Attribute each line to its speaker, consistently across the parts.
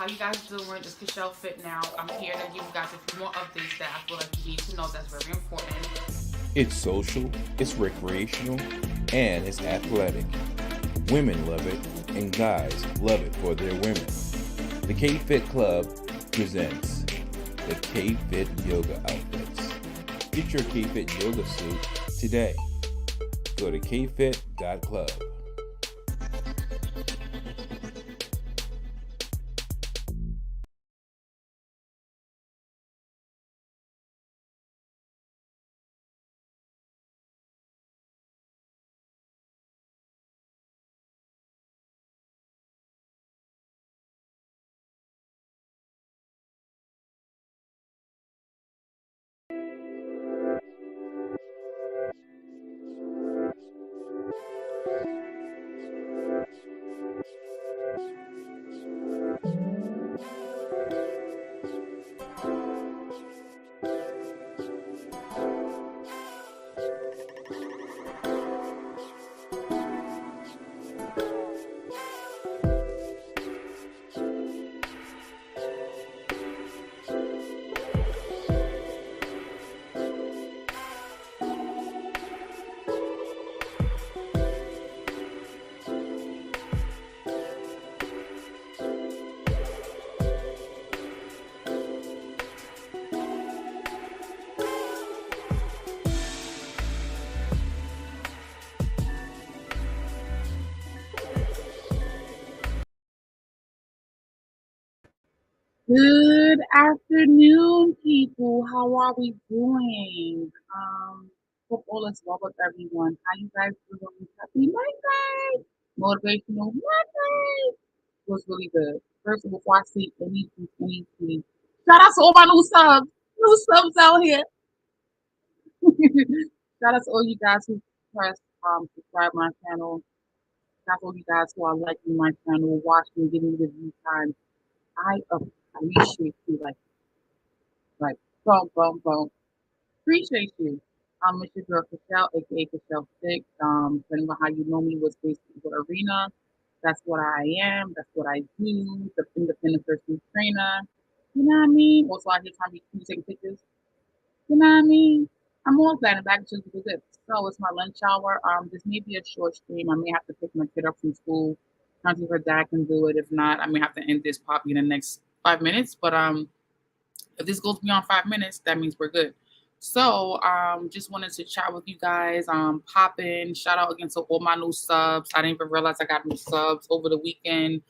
Speaker 1: how you guys doing? This is Kashelle Fit Now. I'm here to give you guys a few more updates that I feel like you need to know that's very important.
Speaker 2: It's social, it's recreational, and it's athletic. Women love it, and guys love it for their women. The K-Fit Club presents the K-Fit Yoga Outfits. Get your K-Fit Yoga suit today. Go to kfit.club.
Speaker 3: Good afternoon, people. How are we doing? Hope all is well with everyone. How you guys doing? Happy Monday! Motivational Monday was really good. First, before I say anything, shout out to all my new subs out here. Shout out to all you guys who pressed subscribe my channel. Shout out to all you guys who are liking my channel, watching, giving me the view time. I appreciate you like boom. Appreciate you. It's your girl Kashelle, aka Kashelle Six. Depending on how you know me, was basically the arena. That's what I am. That's what I do. The independent personal trainer. You know what I mean? Also, I hear time you taking pictures. You know what I mean? I'm all glad and back just because it. So it's my lunch hour. This may be a short stream. I may have to pick my kid up from school. Trying to see if her dad can do it. If not, I may have to end this probably in the next 5 minutes. But if this goes beyond 5 minutes, that means we're good. So just wanted to chat with you guys. Pop in, shout out again to all my new subs. I didn't even realize I got new subs over the weekend.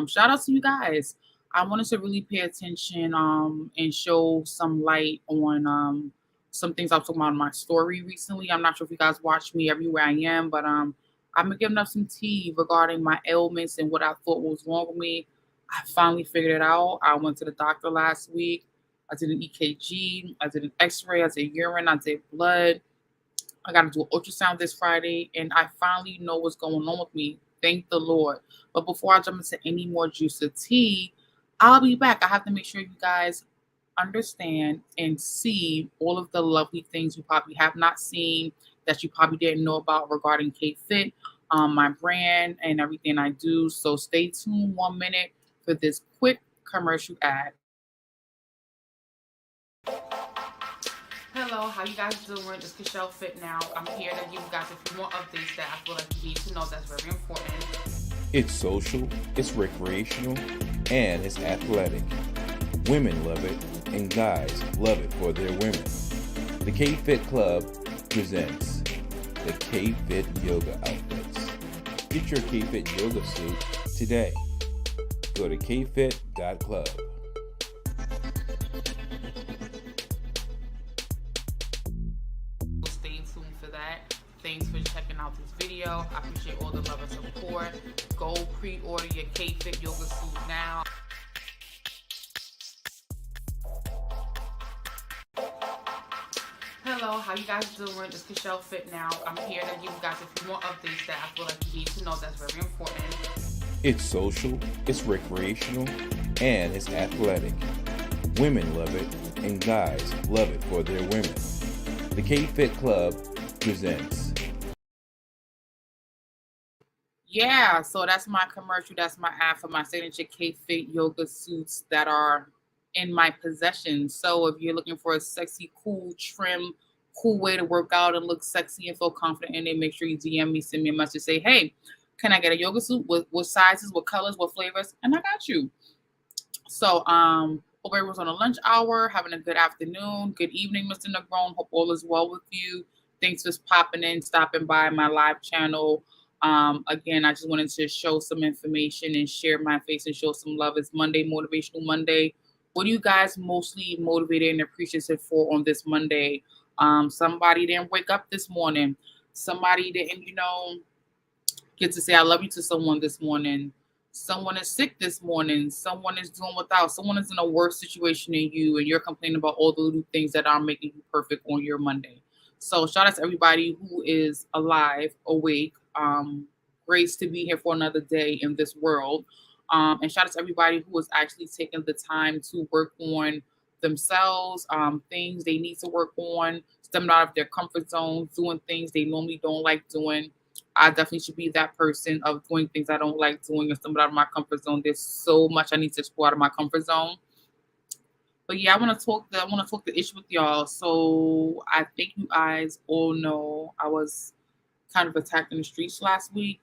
Speaker 3: Shout out to you guys. I wanted to really pay attention and show some light on some things I was talking about in my story recently. I'm not sure if you guys watch me everywhere I am, but I'm giving up some tea regarding my ailments and what I thought was wrong with me. I finally figured it out. I went to the doctor last week. I did an EKG, I did an X-ray, I did urine, I did blood. I got to do an ultrasound this Friday, and I finally know what's going on with me. Thank the Lord. But before I jump into any more juice of tea, I'll be back. I have to make sure you guys understand and see all of the lovely things you probably have not seen, that you probably didn't know about regarding K-Fit, my brand, and everything I do. So stay tuned 1 minute for this quick commercial ad.
Speaker 1: Hello, how you guys doing? This is Kashelle Fit Now. I'm here to give you guys a few more updates that I feel like you need to know that's very important.
Speaker 2: It's social, it's recreational, and it's athletic. Women love it, and guys love it for their women. The K-Fit Club presents the K-Fit Yoga Outfits. Get your K-Fit Yoga suit today. Go to kfit.club.
Speaker 1: Stay tuned for that. Thanks for checking out this video. I appreciate all the love and support. Go pre-order your K-Fit Yoga suit now. Hello, how you guys doing? This is Kashelle Fit Now. I'm here to give you guys a few more updates that I feel like you need to know that's very important.
Speaker 2: It's social, it's recreational, and it's athletic. Women love it, and guys love it for their women. The K-Fit Club presents
Speaker 1: Yeah, so that's my commercial. That's my ad for my signature K-Fit yoga suits that are in my possession. So if you're looking for a sexy, cool, trim, cool way to work out and look sexy and feel confident in it, make sure you DM me, send me a message, say, hey, can I get a yoga suit? What sizes, what colors, what flavors? And I got you. So, hope everyone's on a lunch hour, having a good afternoon, good evening, Mr. Negron. Hope all is well with you. Thanks for popping in, stopping by my live channel. Again, I just wanted to show some information and share my face and show some love. It's Monday, Motivational Monday. What are you guys mostly motivated and appreciative for on this Monday? Somebody didn't wake up this morning. Somebody didn't, get to say I love you to someone this morning. Someone is sick this morning. Someone is doing without. Someone is in a worse situation than you, and you're complaining about all the little things that are making you perfect on your Monday. So shout out to everybody who is alive, awake. Grace to be here for another day in this world. And shout out to everybody who is actually taking the time to work on themselves, things they need to work on, stepping out of their comfort zone, doing things they normally don't like doing. I definitely should be that person of doing things I don't like doing and stepping out of my comfort zone. There's so much I need to explore out of my comfort zone. But yeah, I want to talk the issue with y'all. So I think you guys all know I was kind of attacked in the streets last week.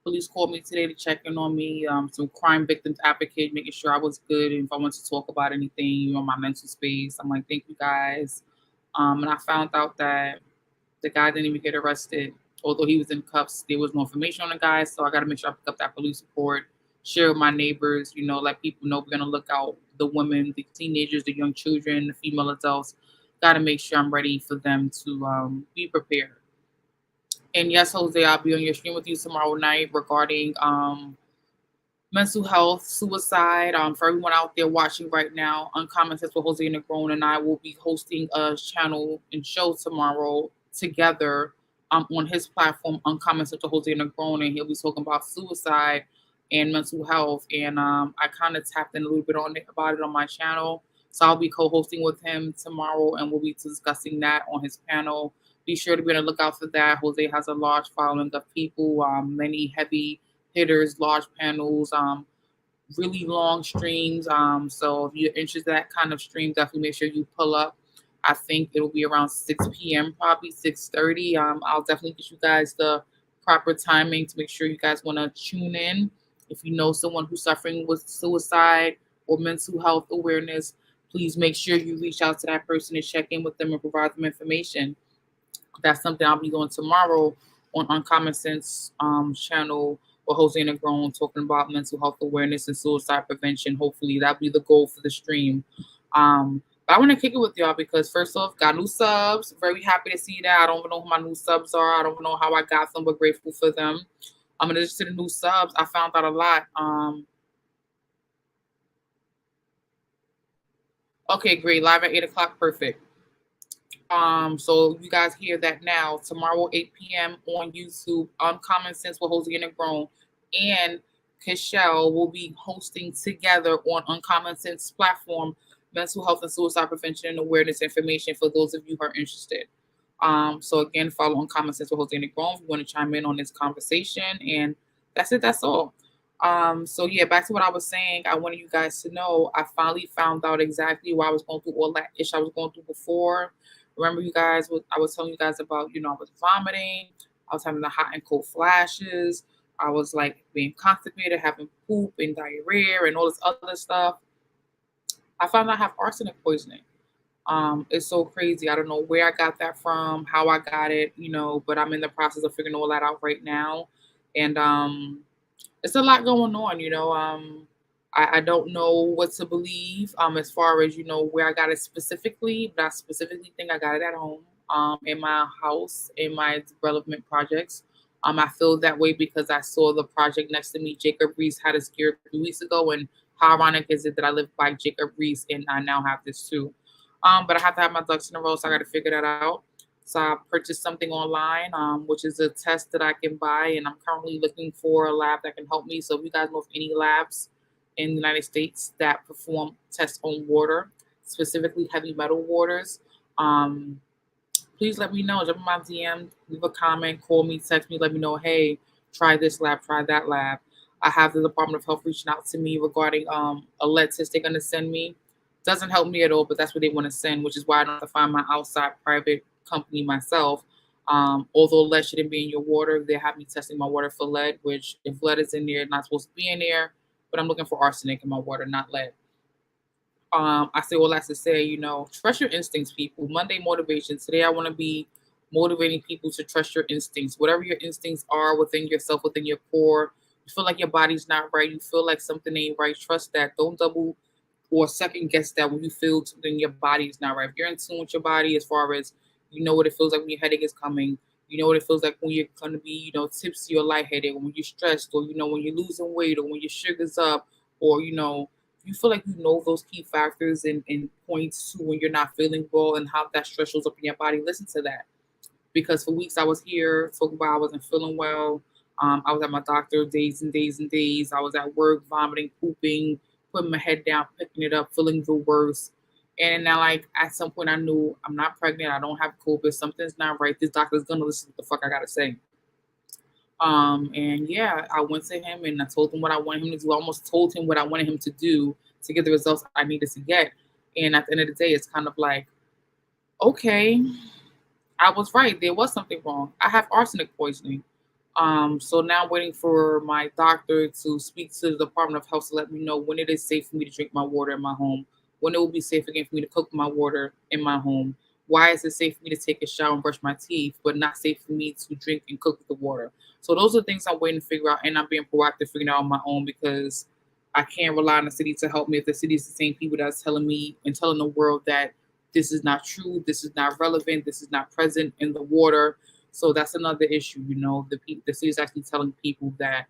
Speaker 1: Police called me today to check in on me. Some crime victims advocate, making sure I was good and if I want to talk about anything, my mental space. I'm like, thank you guys. And I found out that the guy didn't even get arrested. Although he was in cuffs, there was no information on the guy. So I got to make sure I pick up that police report, share with my neighbors, let people know we're going to look out the women, the teenagers, the young children, the female adults. Got to make sure I'm ready for them to be prepared. And yes, Jose, I'll be on your stream with you tomorrow night regarding mental health, suicide. For everyone out there watching right now, Uncommon Sense with Jose Negron and I will be hosting a channel and show tomorrow together on his platform, Uncommon Sense with Jose Negron, and he'll be talking about suicide and mental health. And I kind of tapped in a little bit on it about it on my channel. So I'll be co-hosting with him tomorrow, and we'll be discussing that on his panel. Be sure to be on the lookout for that. Jose has a large following of people, many heavy hitters, large panels, really long streams. So if you're interested in that kind of stream, definitely make sure you pull up. I think it'll be around 6 p.m., probably 6:30. I'll definitely get you guys the proper timing to make sure you guys want to tune in. If you know someone who's suffering with suicide or mental health awareness, please make sure you reach out to that person and check in with them and provide them information. That's something I'll be doing tomorrow on Uncommon Sense channel with Jose Negron talking about mental health awareness and suicide prevention. Hopefully that'll be the goal for the stream. But I want to kick it with y'all because first off, got new subs. Very happy to see that. I don't even know who my new subs are. I don't know how I got them, but grateful for them. I'm gonna just to the new subs. I found out a lot. Okay, great. Live at 8 o'clock. Perfect. So you guys hear that now. Tomorrow, 8 p.m. on YouTube, Uncommon Sense with Jose Negron and Kishelle will be hosting together on Uncommon Sense platform mental health and suicide prevention and awareness information for those of you who are interested. So again, follow Uncommon Sense with Jose Negron if you want to chime in on this conversation. And that's it. That's all. So yeah, back to what I was saying. I wanted you guys to know I finally found out exactly why I was going through all that ish I was going through before. Remember, you guys, I was telling you guys about, I was vomiting, I was having the hot and cold flashes, I was like being constipated, having poop and diarrhea and all this other stuff. I found out I have arsenic poisoning. It's so crazy. I don't know where I got that from, how I got it, but I'm in the process of figuring all that out right now. And it's a lot going on. I don't know what to believe as far as where I got it specifically, but I specifically think I got it at home, in my house, in my development projects. I feel that way because I saw the project next to me. Jacob Reese had a scare 3 weeks ago, and how ironic is it that I live by Jacob Reese and I now have this too. But I have to have my ducks in a row, so I got to figure that out. So I purchased something online, which is a test that I can buy, and I'm currently looking for a lab that can help me. So if you guys know of any labs in the United States that perform tests on water, specifically heavy metal waters, please let me know. Jump in my DM, leave a comment, call me, text me, let me know, hey, try this lab, try that lab. I have the Department of Health reaching out to me regarding a lead test they're gonna send me. Doesn't help me at all, but that's what they want to send, which is why I don't have to find my outside private company myself. Although lead shouldn't be in your water, they have me testing my water for lead, which if lead is in there, it's not supposed to be in there. But I'm looking for arsenic in my water, not lead. I say all that to say, trust your instincts, people. Monday motivation. Today, I want to be motivating people to trust your instincts. Whatever your instincts are within yourself, within your core, you feel like your body's not right. You feel like something ain't right. Trust that. Don't double or second guess that when you feel something in your body is not right. If you're in tune with your body, as far as you know what it feels like when your headache is coming, you know what it feels like when you're going to be, tipsy or lightheaded, or when you're stressed, or when you're losing weight, or when your sugar's up, or you feel like you know those key factors and points to when you're not feeling well and how that stress shows up in your body. Listen to that, because for weeks I was here talking about I wasn't feeling well. I was at my doctor days and days and days. I was at work vomiting, pooping, putting my head down, picking it up, feeling the worst. And now, like, at some point, I knew I'm not pregnant. I don't have COVID. Something's not right. This doctor's gonna listen to what the fuck I gotta say. And yeah, I went to him and I told him what I wanted him to do. I almost told him what I wanted him to do to get the results I needed to get. And at the end of the day, it's kind of like, okay, I was right. There was something wrong. I have arsenic poisoning. So now I'm waiting for my doctor to speak to the Department of Health to let me know when it is safe for me to drink my water in my home, when it will be safe again for me to cook my water in my home. Why is it safe for me to take a shower and brush my teeth, but not safe for me to drink and cook the water? So those are things I'm waiting to figure out, and I'm being proactive figuring out on my own, because I can't rely on the city to help me if the city is the same people that's telling me and telling the world that this is not true, this is not relevant, this is not present in the water. So that's another issue. The city is actually telling people that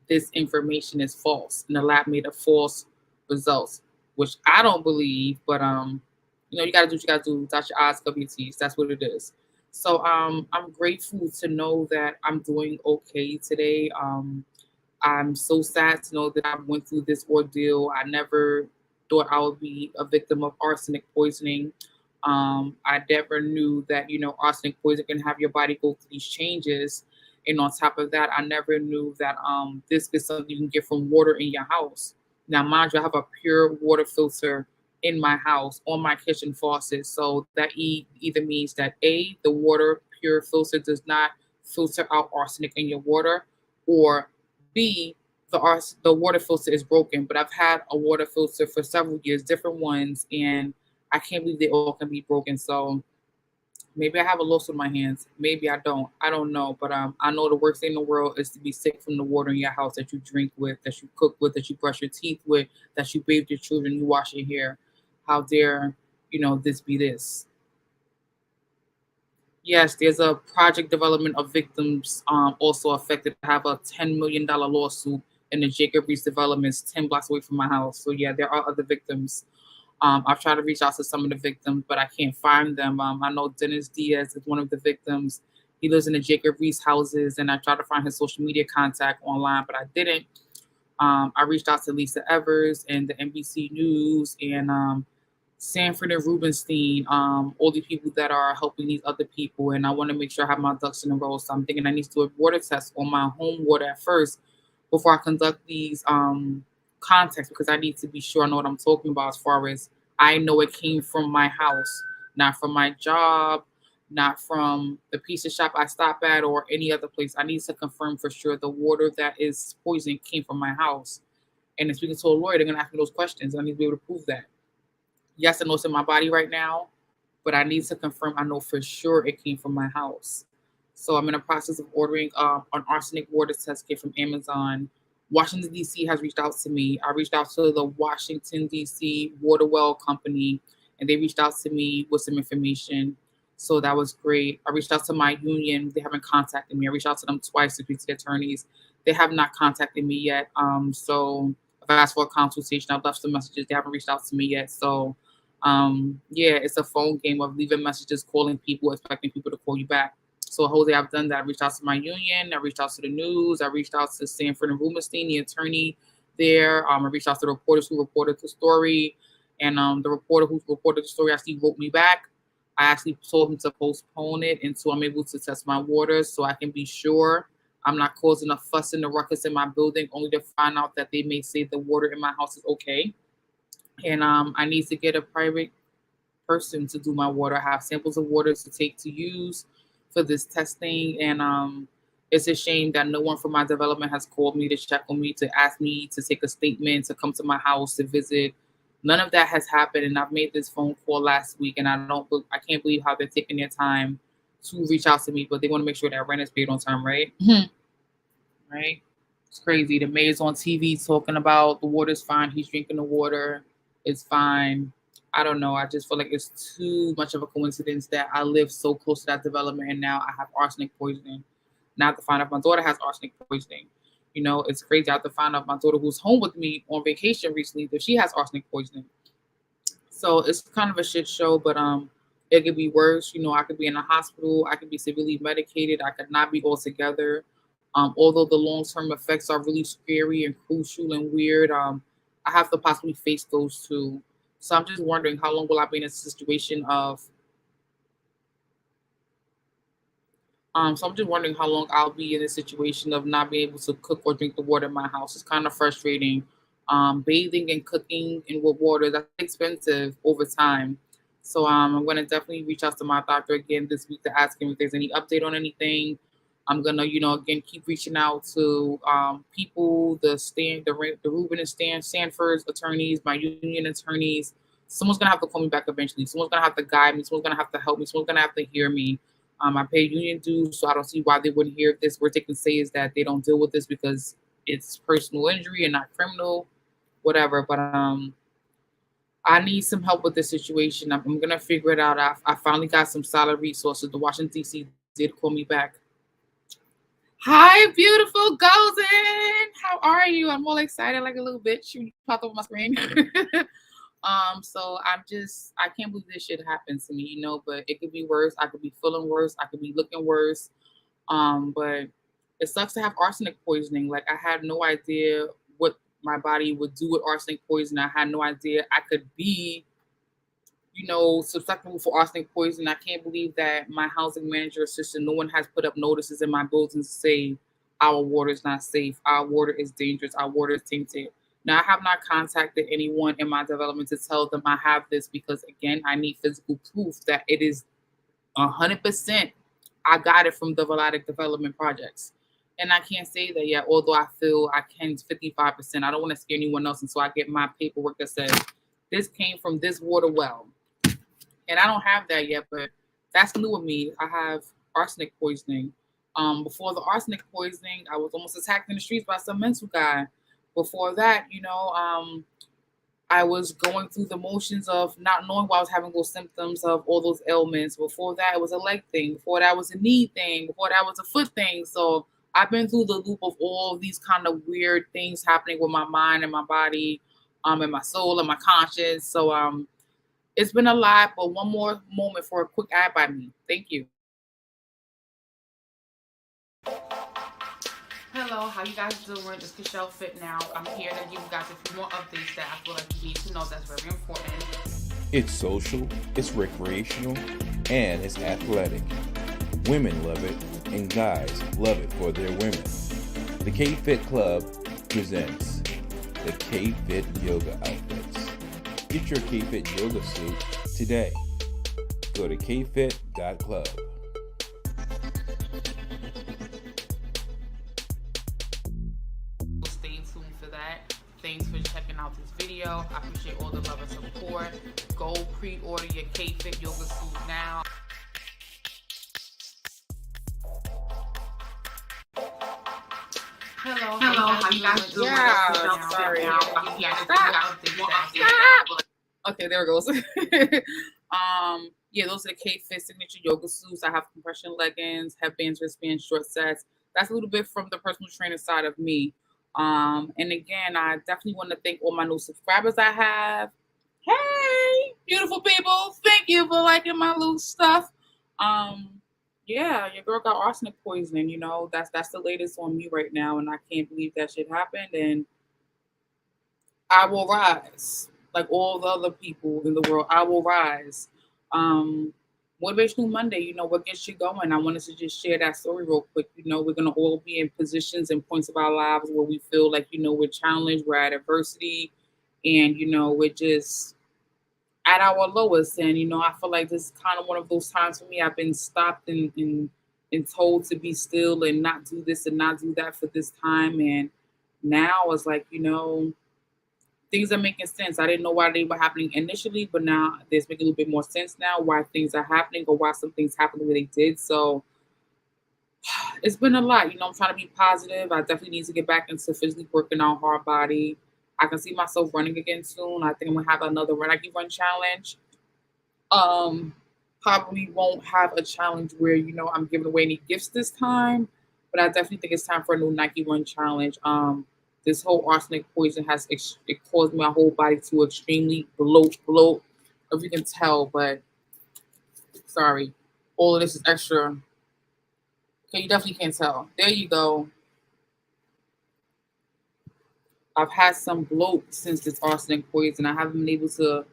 Speaker 1: this information is false, and the lab made a false results, which I don't believe. But you gotta do what you gotta do. Dot your I's, cover your T's. That's what it is. So I'm grateful to know that I'm doing okay today. I'm so sad to know that I went through this ordeal. I never thought I would be a victim of arsenic poisoning. I never knew that, arsenic poison can have your body go through these changes. And on top of that, I never knew that this is something you can get from water in your house. Now, mind you, I have a pure water filter in my house on my kitchen faucet. So that either means that A, the water pure filter does not filter out arsenic in your water, or B, the water filter is broken. But I've had a water filter for several years, different ones, and I can't believe they all can be broken. So maybe I have a loss on my hands. Maybe I don't. I don't know. But I know the worst thing in the world is to be sick from the water in your house that you drink with, that you cook with, that you brush your teeth with, that you bathe your children, you wash your hair. How dare, this be this? Yes, there's a project development of victims also affected. I have a $10 million lawsuit in the Jacob Reese developments 10 blocks away from my house. So yeah, there are other victims. I've tried to reach out to some of the victims, but I can't find them. I know Dennis Diaz is one of the victims. He lives in the Jacob Reese houses, and I tried to find his social media contact online, but I didn't. I reached out to Lisa Evers and the NBC News and Sanford and Rubenstein, all the people that are helping these other people, and I want to make sure I have my ducks in a row. So I'm thinking I need to do a water test on my home water at first before I conduct these contacts, because I need to be sure I know what I'm talking about, as far as I know it came from my house, not from my job, not from the pizza shop I stop at or any other place. I need to confirm for sure the water that is poison came from my house. And in speaking to a lawyer, they're going to ask me those questions. I need to be able to prove that. Yes, I know it's in my body right now, but I need to confirm I know for sure it came from my house. So I'm in the process of ordering an arsenic water test kit from Amazon. Washington, D.C. has reached out to me. I reached out to the Washington, D.C. Water Well Company, and they reached out to me with some information. So that was great. I reached out to my union. They haven't contacted me. I reached out to them twice to speak to the attorneys. They have not contacted me yet. So I've asked for a consultation. I've left some messages. They haven't reached out to me yet. So yeah, it's a phone game of leaving messages, calling people, expecting people to call you back. So Jose, I've done that. I reached out to my union. I reached out to the news. I reached out to Sanford and Rubenstein, the attorney there. I reached out to the reporters who reported the story. And the reporter who reported the story actually wrote me back. I actually told him to postpone it until I'm able to test my waters so I can be sure I'm not causing a fuss and a ruckus in my building, only to find out that they may say the water in my house is okay. And I need to get a private person to do my water. I have samples of water to take to use for this testing, and it's a shame that no one from my development has called me to check on me, to ask me to take a statement, to come to my house to visit. None of that has happened, and I've made this phone call last week, and I can't believe how they're taking their time to reach out to me, but they want to make sure that rent is paid on time, right? Right? It's crazy. The mayor's on TV talking about the water's fine. He's drinking the water. It's fine. I don't know. I just feel like it's too much of a coincidence that I live so close to that development and now I have arsenic poisoning. Now I have to find out my daughter has arsenic poisoning. It's crazy. I have to find out my daughter who's home with me on vacation recently that she has arsenic poisoning. So it's kind of a shit show, but it could be worse. I could be in a hospital. I could be severely medicated. I could not be altogether. Although the long-term effects are really scary and crucial and weird, I have to possibly face those too. So I'm just wondering how long will I be in a situation of so I'm just wondering how long I'll be in a situation of not being able to cook or drink the water in my house. It's kind of frustrating. Bathing and cooking in with water, that's expensive over time. So I'm gonna definitely reach out to my doctor again this week to ask him if there's any update on anything. I'm gonna, again keep reaching out to people, the Ruben and Sanford's attorneys, my union attorneys. Someone's gonna have to call me back eventually. Someone's gonna have to guide me. Someone's gonna have to help me. Someone's gonna have to hear me. I pay union dues, so I don't see why they wouldn't hear if this. What they can say is that they don't deal with this because it's personal injury and not criminal, whatever. But I need some help with this situation. I'm gonna figure it out. I finally got some solid resources. The Washington D.C. did call me back. Hi, beautiful Golden. How are you? I'm all excited like a little bitch when you popped up on my screen. So I can't believe this shit happened to me, but it could be worse. I could be feeling worse. I could be looking worse. But it sucks to have arsenic poisoning. Like I had no idea what my body would do with arsenic poisoning. I had no idea I could be, susceptible for arsenic poisoning. I can't believe that my housing manager assistant, no one has put up notices in my buildings to say our water is not safe, our water is dangerous, our water is tainted. Now, I have not contacted anyone in my development to tell them I have this because, again, I need physical proof that it is 100%. I got it from the Voladic Development Projects. And I can't say that yet, although I feel I can 55%. I don't want to scare anyone else until I get my paperwork that says this came from this water well. And I don't have that yet, but that's new with me. I have arsenic poisoning. Before the arsenic poisoning, I was almost attacked in the streets by some mental guy. Before that, I was going through the motions of not knowing why I was having those symptoms of all those ailments. Before that, it was a leg thing. Before that, was a knee thing. Before that, was a foot thing. So I've been through the loop of all of these kind of weird things happening with my mind and my body, and my soul and my conscience. So it's been a lot, but one more moment for a quick ad by me. Thank you. Hello, how you guys doing? It's Kishelle Fit Now. I'm here to give you guys a few more updates that I feel like you need to know that's very important.
Speaker 2: It's social, it's recreational, and it's athletic. Women love it, and guys love it for their women. The K-Fit Club presents the K-Fit Yoga Outfits. Get your K-Fit yoga suit today. Go to kfit.club.
Speaker 1: Stay tuned for that. Thanks for checking out this video. I appreciate all the love and support. Go pre-order your K-Fit yoga suit now. Hello, how you guys doing? Yeah, sorry. Okay, there it goes. Yeah, those are the K-Fit signature yoga suits. I have compression leggings, headbands, wristbands, short sets. That's a little bit from the personal trainer side of me. And again, I definitely want to thank all my new subscribers I have. Hey, beautiful people. Thank you for liking my loose stuff. Yeah, your girl got arsenic poisoning, that's the latest on me right now, and I can't believe that shit happened. And I will rise like all the other people in the world. I will rise. One Motivational Monday, what gets you going? I wanted to just share that story real quick. We're going to all be in positions and points of our lives where we feel like, we're challenged, we're at adversity, and, we're just at our lowest. And, I feel like this is kind of one of those times for me. I've been stopped and told to be still and not do this and not do that for this time. And now it's like, things are making sense. I didn't know why they were happening initially, but now there's making a little bit more sense now why things are happening or why some things happened the way they did. So it's been a lot. I'm trying to be positive. I definitely need to get back into physically working out hard body. I can see myself running again soon. I think I'm gonna have another Nike Run challenge. Um, Probably won't have a challenge where I'm giving away any gifts this time, but I definitely think it's time for a new Nike Run challenge. This whole arsenic poison it caused my whole body to extremely bloat, if you can tell. But sorry, all of this is extra. Okay, you definitely can't tell. There you go. I've had some bloat since this arsenic poison. I haven't been able to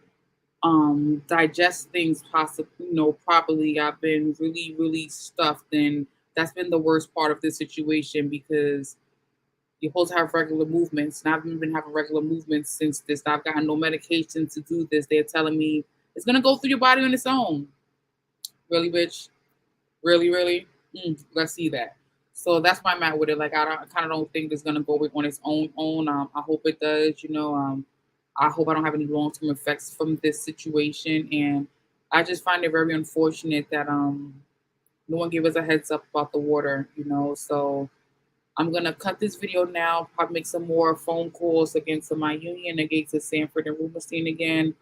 Speaker 1: digest things possibly properly. I've been really stuffed, and that's been the worst part of this situation because you're supposed to have regular movements, and I haven't been having regular movements since this. I've gotten no medication to do this. They're telling me it's gonna go through your body on its own. Really, bitch? Really? Let's see that. So that's why I'm at with it. Like I kind of don't think it's gonna go on its own. I hope it does. I hope I don't have any long term effects from this situation. And I just find it very unfortunate that no one gave us a heads up about the water. So I'm gonna cut this video now. Probably make some more phone calls again to my union, again to Sanford and Rubenstein again.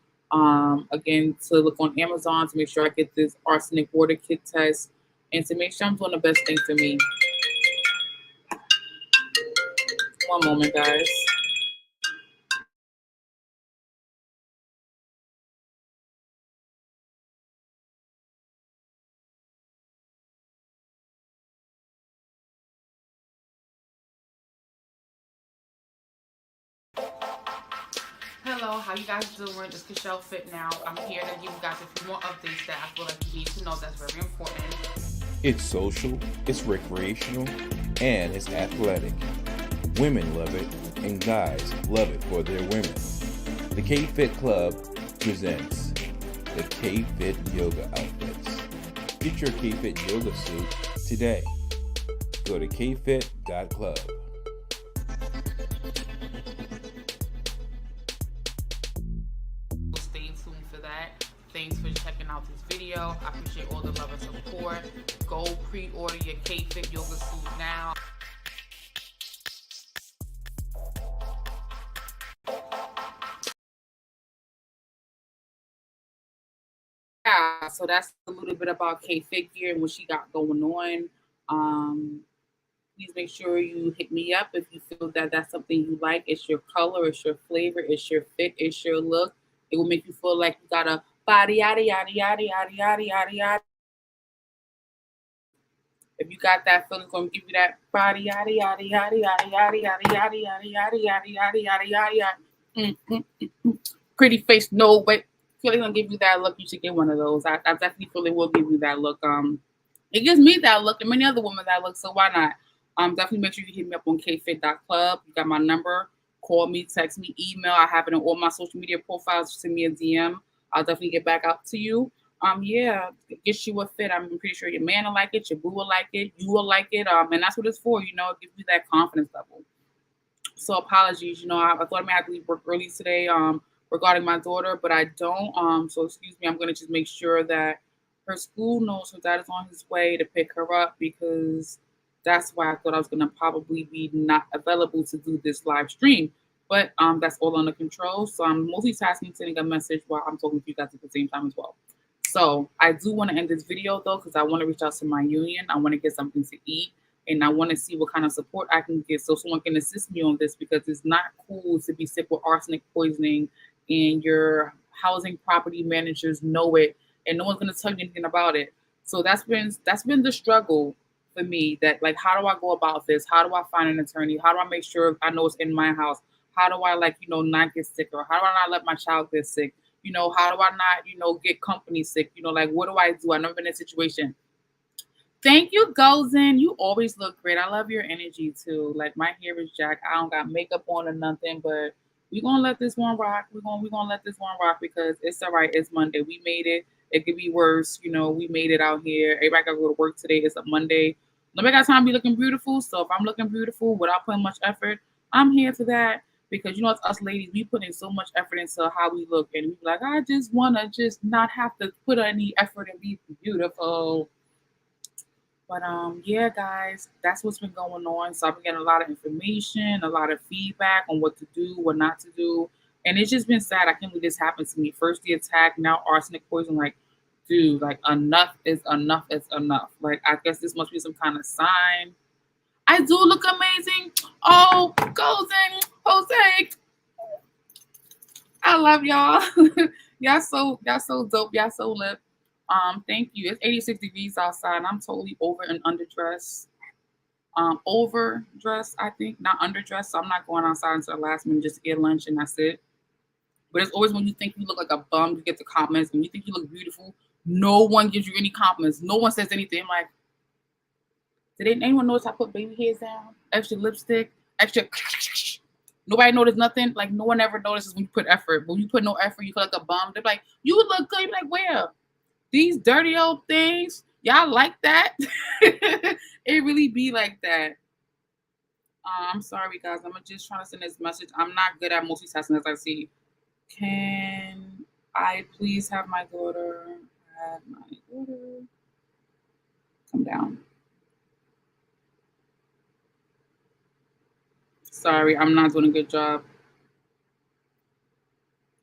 Speaker 1: Again to look on Amazon to make sure I get this arsenic water kit test and to make sure I'm doing the best thing for me. One moment, guys. Hello, how you guys doing? It's Michelle Fit Now. I'm here to give you guys a few more updates that I feel like you need to know that's very important.
Speaker 2: It's social, it's recreational, and it's athletic. Women love it, and guys love it for their women. The K-Fit Club presents the K-Fit Yoga Outfits. Get your K-Fit Yoga suit today. Go to kfit.club.
Speaker 1: Stay tuned for that. Thanks for checking out this video. I appreciate all the love and support. Go pre-order your K-Fit Yoga suit now. Yeah, so that's a little bit about K-Fit Gear and what she got going on. Please make sure you hit me up if you feel that that's something you like. It's your color, it's your flavor, it's your fit, it's your look. It will make you feel like you got a body, yada, yada, yada, yada, yada, yada, yada. If you got that feeling, it's going to give you that body, yada, yada, yada, yada, yada, yada, yada, yada, yada, yada, yada, yada, yada. Pretty face, no, but feel it's going to give you that look. You should get one of those. I definitely feel it will give you that look. It gives me that look and many other women that look, so why not? Definitely make sure you hit me up on kfit.club. You got my number. Call me, text me, email. I have it on all my social media profiles. Send me a DM. I'll definitely get back out to you. Yeah, get you a fit. I'm pretty sure your man will like it, your boo will like it, you will like it. And that's what it's for, it gives you that confidence level. So apologies, I thought I might have to leave work early today, regarding my daughter, but I don't. So excuse me, I'm gonna just make sure that her school knows her dad is on his way to pick her up because that's why I thought I was gonna probably be not available to do this live stream. But that's all under control. So I'm multitasking, sending a message while I'm talking to you guys at the same time as well. So I do want to end this video though, because I want to reach out to my union. I want to get something to eat and I want to see what kind of support I can get so someone can assist me on this because it's not cool to be sick with arsenic poisoning and your housing property managers know it and no one's going to tell you anything about it. So that's been the struggle for me that like, how do I go about this? How do I find an attorney? How do I make sure I know it's in my house? How do I not get sick or how do I not let my child get sick? How do I not, get company sick? Like, what do I do? I've never been in a situation. Thank you, Gozen. You always look great. I love your energy too. Like, my hair is jacked. I don't got makeup on or nothing, but we're gonna let this one rock. We're gonna let this one rock because it's all right. It's Monday. We made it. It could be worse. We made it out here. Everybody gotta go to work today. It's a Monday. Nobody got time to be looking beautiful. So if I'm looking beautiful without putting much effort, I'm here for that. Because it's us ladies, we put in so much effort into how we look, and we be like, I just wanna just not have to put any effort and be beautiful. But yeah, guys, that's what's been going on. So I've been getting a lot of information, a lot of feedback on what to do, what not to do. And it's just been sad. I can't believe this happened to me. First the attack, now arsenic poison. Like, dude, like enough is enough is enough. Like, I guess this must be some kind of sign. I do look amazing. Oh, Golden, Jose. I love y'all. y'all so dope. Y'all so lit. Thank you. It's 86 degrees outside, and I'm totally over and underdressed. Overdressed, I think, not underdressed. So I'm not going outside until the last minute just to get lunch, and that's it. But it's always when you think you look like a bum, you get the comments. When you think you look beautiful, no one gives you any compliments. No one says anything. I'm like, did anyone notice I put baby hairs down? Extra lipstick, extra. Nobody noticed nothing. Like, no one ever notices when you put effort. But when you put no effort, you feel like a bum. They're like, you look good. You're like, where? These dirty old things, y'all like that? It really be like that. I'm sorry, guys. I'm just trying to send this message. I'm not good at multitasking, as I see. Can I please have my daughter? Come down. Sorry, I'm not doing a good job.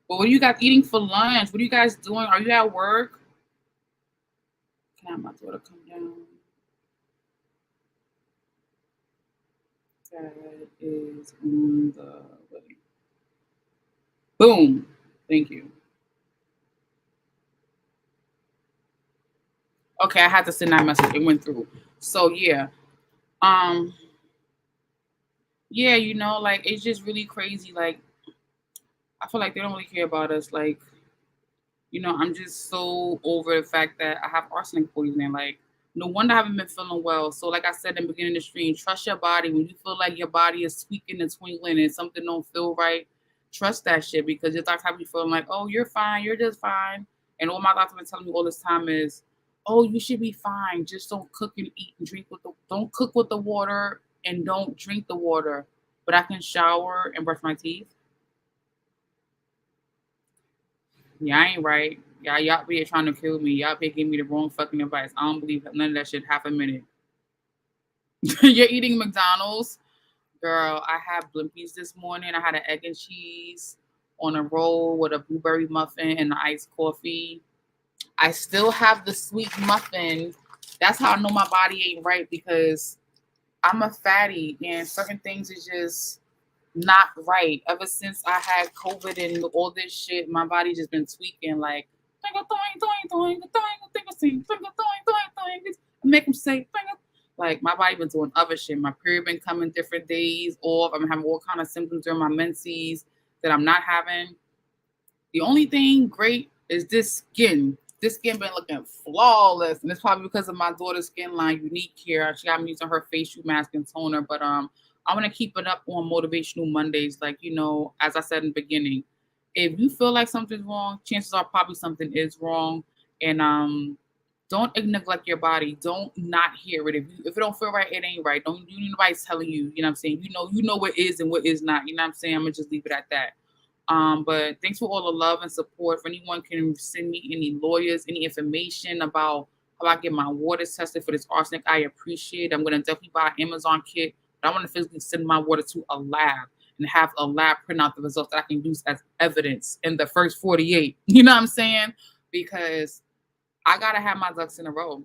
Speaker 1: But what are you guys eating for lunch? What are you guys doing? Are you at work? Can I have my daughter come down? That is on the way. Boom. Thank you. Okay, I had to send that message. It went through. So yeah. Yeah, like, it's just really crazy. Like, I feel like they don't really care about us. Like, I'm just so over the fact that I have arsenic poisoning. Like, no wonder I haven't been feeling well. So like I said in the beginning of the stream, trust your body. When you feel like your body is tweaking and twinkling and something don't feel right, trust that shit, because your doctor have you feeling like, oh, you're fine, you're just fine. And all my doctor been telling me all this time is, oh, you should be fine. Just don't cook and eat and drink don't cook with the water and don't drink the water. But I can shower and brush my teeth. Yeah, I ain't right. Y'all be trying to kill me. Y'all be giving me the wrong fucking advice. I don't believe none of that shit. Half a minute. You're eating McDonald's? Girl, I had Blimpies this morning. I had an egg and cheese on a roll with a blueberry muffin and the iced coffee. I still have the sweet muffin. That's how I know my body ain't right, because I'm a fatty and certain things is just not right. Ever since I had COVID and all this shit, my body just been tweaking. Like, make them say, like, my body been doing other shit. My period been coming different days off. I'm having all kind of symptoms during my menses that I'm not having. The only thing great is this skin. This skin been looking flawless, and it's probably because of my daughter's skin line, Unique Care. She got me using her facial mask and toner, but I want to keep it up on Motivational Mondays. Like, as I said in the beginning, if you feel like something's wrong, chances are probably something is wrong. And don't neglect your body. Don't not hear it. If it don't feel right, it ain't right. Don't you need nobody telling you, you know what I'm saying? You know what is and what is not. You know what I'm saying? I'm gonna just leave it at that. But thanks for all the love and support. If anyone can send me any lawyers, any information about how I get my water tested for this arsenic, I appreciate it. I'm gonna definitely buy an Amazon kit. I want to physically send my water to a lab and have a lab print out the results that I can use as evidence in the first 48. You know what I'm saying? Because I got to have my ducks in a row.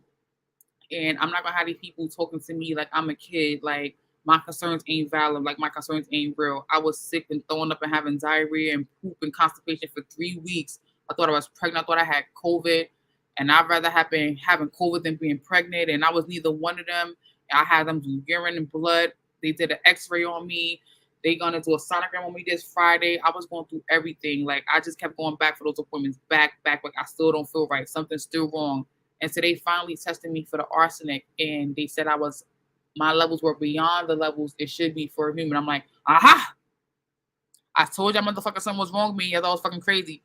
Speaker 1: And I'm not going to have these people talking to me like I'm a kid, like my concerns ain't valid, like my concerns ain't real. I was sick and throwing up and having diarrhea and poop and constipation for 3 weeks. I thought I was pregnant. I thought I had COVID. And I'd rather have been having COVID than being pregnant. And I was neither one of them. I had them do urine and blood. They did an x-ray on me. They gonna do a sonogram on me this Friday. I was going through everything. Like I just kept going back for those appointments, back. Like I still don't feel right. Something's still wrong. And so they finally tested me for the arsenic, and they said my levels were beyond the levels it should be for a human. I'm like, aha! I told y'all motherfucker something was wrong with me. I thought I was fucking crazy.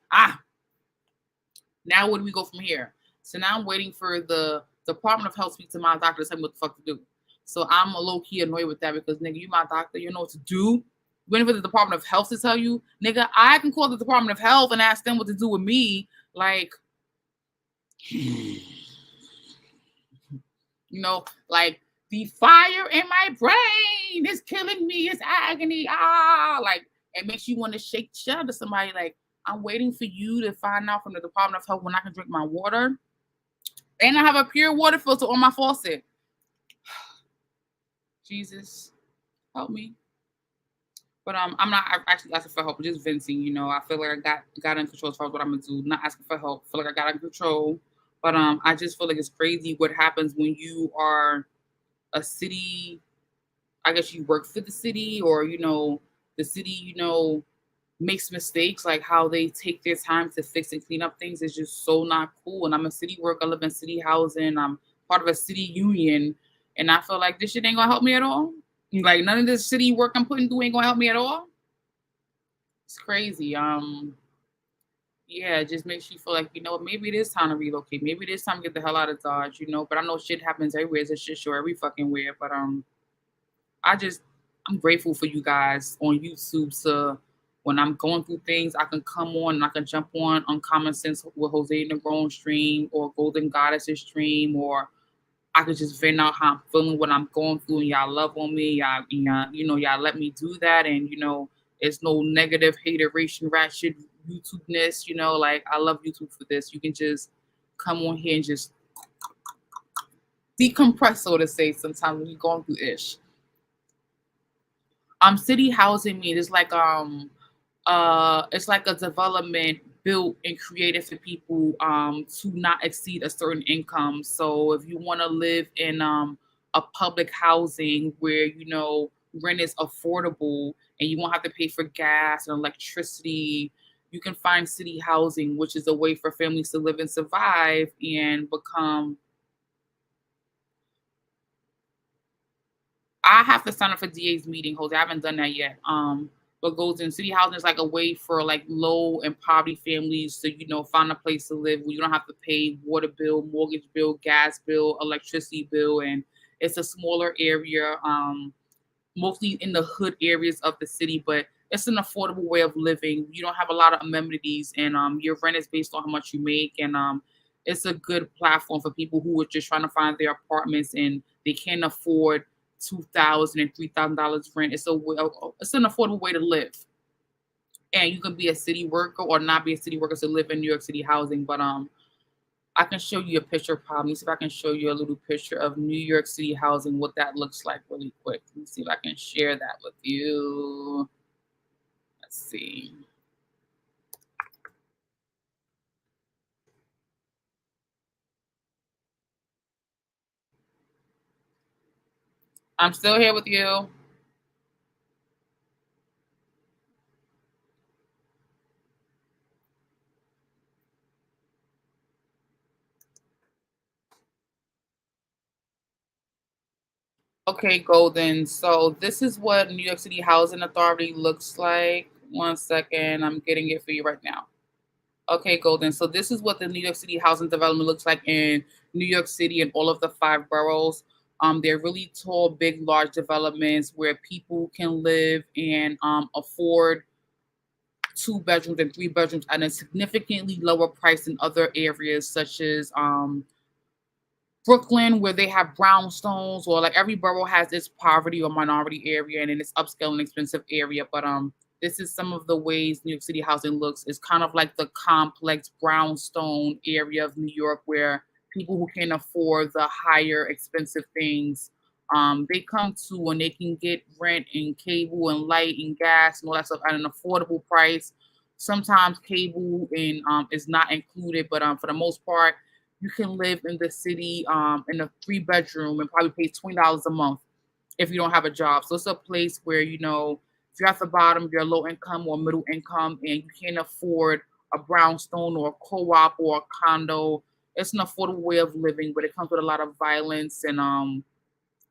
Speaker 1: Now where do we go from here? So now I'm waiting for the Department of Health to speak to my doctor to tell me what the fuck to do. So I'm a low key annoyed with that because nigga, you my doctor, you know what to do. Waiting for the Department of Health to tell you, nigga, I can call the Department of Health and ask them what to do with me. Like, you know, like the fire in my brain is killing me. It's agony. Like it makes you want to shake shit out of somebody. Like I'm waiting for you to find out from the Department of Health when I can drink my water. And I have a pure water filter on my faucet. Jesus, help me. But I'm not actually asking for help. I'm just venting. You know, I feel like I got in control as far as what I'm gonna do. Not asking for help. I feel like I got in control. But I just feel like it's crazy what happens when you are a city. I guess you work for the city, or you know, the city, you know, makes mistakes, like how they take their time to fix and clean up things is just so not cool. And I'm a city worker, I live in city housing, I'm part of a city union, and I feel like this shit ain't gonna help me at all. Like none of this city work I'm putting through ain't gonna help me at all. It's crazy. Yeah, it just makes you feel like, you know, maybe it is time to relocate. Maybe it is time to get the hell out of Dodge, you know. But I know shit happens everywhere. It's a shit show every fucking where. But I'm grateful for you guys on YouTube. So when I'm going through things, I can come on and I can jump on Uncommon Sense with Jose Negron stream or Golden Goddesses stream, or I could just vent out how I'm feeling, what I'm going through, and y'all love on me. Y'all, you know, y'all let me do that, and you know, it's no negative hateration, ratchet YouTube-ness. You know, like I love YouTube for this. You can just come on here and just decompress, so to say. Sometimes when you're going through ish. City housing mean it's like a development built and created for people to not exceed a certain income. So if you want to live in a public housing where you know rent is affordable and you won't have to pay for gas and electricity, you can find city housing, which is a way for families to live and survive and become. I have to sign up for DA's meeting, Jose. I haven't done that yet. But goes in city housing is like a way for like low and poverty families to, you know, find a place to live where you don't have to pay water bill, mortgage bill, gas bill, electricity bill, and it's a smaller area, mostly in the hood areas of the city, but it's an affordable way of living. You don't have a lot of amenities, and your rent is based on how much you make, and it's a good platform for people who are just trying to find their apartments and they can't afford $2,000 and $3,000 rent. It's an affordable way to live, and you can be a city worker or not be a city worker to live in New York City housing. But I can show you a picture. Probably see if I can show you a little picture of New York City housing, what that looks like, really quick. Let me see if I can share that with you. Let's see. I'm still here with you. Okay, Golden. So this is what New York City Housing Authority looks like. One second, I'm getting it for you right now. Okay, Golden. So this is what the New York City housing development looks like in New York City and all of the 5 boroughs. They're really tall, big, large developments where people can live and afford 2 bedrooms and 3 bedrooms at a significantly lower price than other areas such as Brooklyn, where they have brownstones, or like every borough has its poverty or minority area and then its upscale and expensive area. But this is some of the ways New York City housing looks. It's kind of like the complex brownstone area of New York where people who can afford the higher expensive things they come to, and they can get rent and cable and light and gas and all that stuff at an affordable price. Sometimes cable and is not included, but for the most part, you can live in the city in a 3 bedroom and probably pay $20 a month if you don't have a job. So it's a place where, you know, if you're at the bottom, you're low income or middle income, and you can't afford a brownstone or a co-op or a condo, it's an affordable way of living, but it comes with a lot of violence and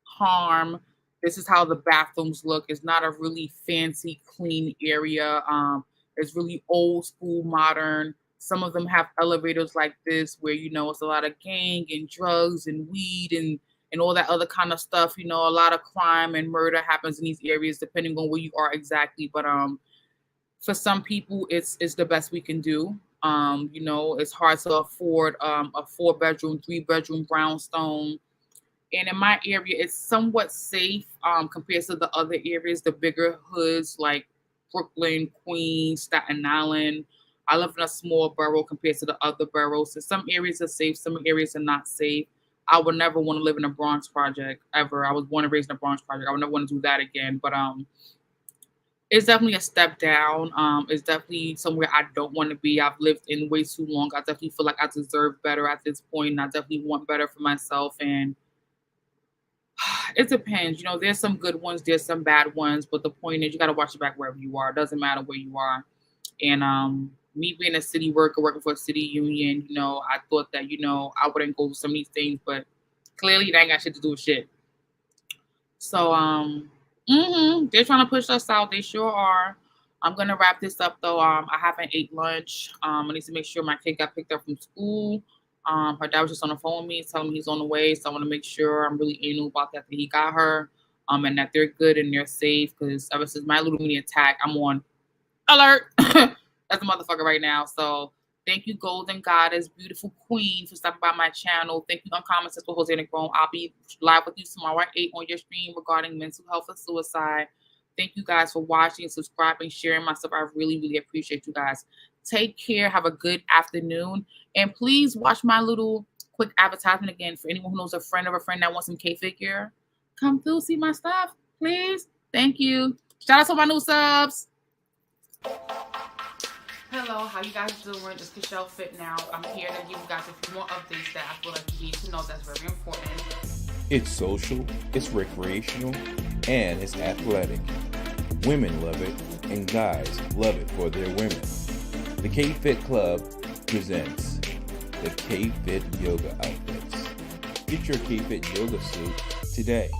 Speaker 1: harm. This is how the bathrooms look. It's not a really fancy, clean area. It's really old school, modern. Some of them have elevators like this where it's a lot of gang and drugs and weed and all that other kind of stuff. A lot of crime and murder happens in these areas depending on where you are exactly. But for some people, it's the best we can do. It's hard to afford a 4-bedroom, 3-bedroom brownstone. And in my area, it's somewhat safe compared to the other areas, the bigger hoods like Brooklyn, Queens, Staten Island. I live in a small borough compared to the other boroughs. So some areas are safe, some areas are not safe. I would never want to live in a Bronx project ever. I was born and raised in a Bronx project. I would never want to do that again. But it's definitely a step down. It's definitely somewhere I don't want to be. I've lived in way too long. I definitely feel like I deserve better at this point, and I definitely want better for myself. And it depends. There's some good ones, there's some bad ones, but the point is you got to watch your back wherever you are. It doesn't matter where you are. And me being a city worker, working for a city union, I thought that, I wouldn't go to some of these things, but clearly that ain't got shit to do with shit. So, they're trying to push us out. They sure are. I'm going to wrap this up though. I haven't ate lunch. I need to make sure my kid got picked up from school. Her dad was just on the phone with me, telling me he's on the way. So I want to make sure I'm really anal about that he got her, and that they're good and they're safe. Because ever since my little mini attack, I'm on alert. That's a motherfucker right now. So thank you, Golden Goddess, beautiful queen, for stopping by my channel. Thank you, Uncommon Sense with Jose and Grown. I'll be live with you tomorrow at 8 on your stream regarding mental health and suicide. Thank you guys for watching, subscribing, sharing my stuff. I really, really appreciate you guys. Take care. Have a good afternoon. And please watch my little quick advertisement again for anyone who knows a friend of a friend that wants some K-figure. Come through, see my stuff, please. Thank you. Shout out to my new subs. Hello, how you guys doing? This is Kishelle Fit Now. I'm here to give you guys a few more updates that I feel like you need to know that's very important.
Speaker 2: It's social, it's recreational, and it's athletic. Women love it, and guys love it for their women. The K-Fit Club presents the K-Fit Yoga Outfits. Get your K-Fit Yoga suit today.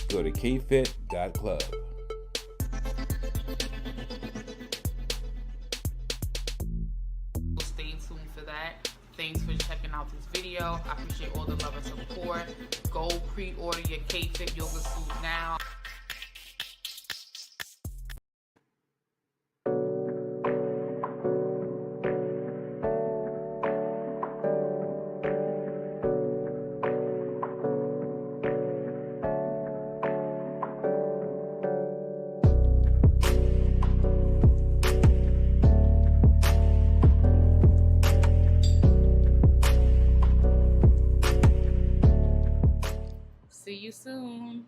Speaker 2: Go to kfit.club.
Speaker 1: Stay tuned for that. Thanks for checking out this video. I appreciate all the love and support. Go pre-order your K-Fit Yoga suit now. See you soon.